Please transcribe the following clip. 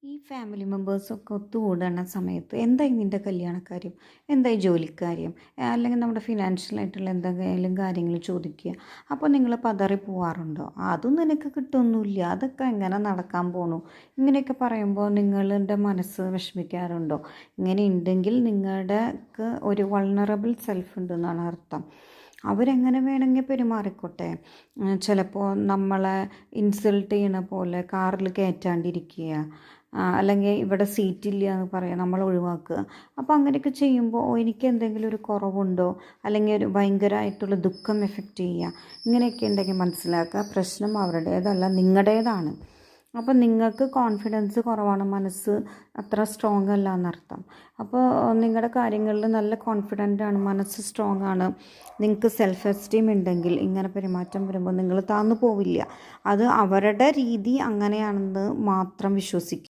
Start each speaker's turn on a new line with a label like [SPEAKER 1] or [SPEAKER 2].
[SPEAKER 1] ഈ ഫാമിലി മെമ്പേഴ്സൊക്കെ ഒത്തുകൂടുന്ന സമയത്ത് എന്തായി നിൻ്റെ കല്യാണക്കാര്യം, എന്തായി ജോലിക്കാര്യം, അല്ലെങ്കിൽ നമ്മുടെ ഫിനാൻഷ്യലായിട്ടുള്ള എന്തെങ്കിലും കാര്യങ്ങൾ ചോദിക്കുക. അപ്പോൾ നിങ്ങൾ പതറി പോവാറുണ്ടോ? അതും നിനക്ക് കിട്ടുമൊന്നുമില്ല, അതൊക്കെ എങ്ങനെ നടക്കാൻ പോണു, ഇങ്ങനെയൊക്കെ പറയുമ്പോൾ നിങ്ങളുടെ മനസ്സ് വിഷമിക്കാറുണ്ടോ? ഇങ്ങനെ ഉണ്ടെങ്കിൽ നിങ്ങളുടെ ഒരു വൾണറബിൾ സെൽഫ് ഉണ്ടെന്നാണ് അർത്ഥം. അവരെങ്ങനെ വേണമെങ്കിൽ പെരുമാറിക്കോട്ടെ. ചിലപ്പോൾ നമ്മളെ ഇൻസൾട്ട് ചെയ്യണ പോലെ കാറിൽ കയറ്റാണ്ടിരിക്കുക, അല്ലെങ്കിൽ ഇവിടെ സീറ്റില്ല എന്ന് പറയാം, നമ്മൾ ഒഴിവാക്കുക. അപ്പോൾ അങ്ങനെയൊക്കെ ചെയ്യുമ്പോൾ എനിക്ക് എന്തെങ്കിലും ഒരു കുറവുണ്ടോ, അല്ലെങ്കിൽ ഒരു ഭയങ്കരമായിട്ടുള്ള ദുഃഖം എഫക്റ്റ് ചെയ്യുക, ഇങ്ങനെയൊക്കെ ഉണ്ടെങ്കിൽ മനസ്സിലാക്കുക പ്രശ്നം അവരുടേതല്ല, നിങ്ങളുടേതാണ്. അപ്പോൾ നിങ്ങൾക്ക് കോൺഫിഡൻസ് കുറവാണ്, മനസ്സ് അത്ര സ്ട്രോങ് അല്ല എന്നർത്ഥം. അപ്പോൾ നിങ്ങളുടെ കാര്യങ്ങളിൽ നല്ല കോൺഫിഡൻ്റ് ആണ്, മനസ്സ് സ്ട്രോങ് ആണ്, നിങ്ങൾക്ക് സെൽഫ് എസ്റ്റീം ഉണ്ടെങ്കിൽ ഇങ്ങനെ പെരുമാറ്റം വരുമ്പോൾ നിങ്ങൾ താന്നു പോവില്ല. അത് അവരുടെ രീതി അങ്ങനെയാണെന്ന് മാത്രം വിശ്വസിക്കുക.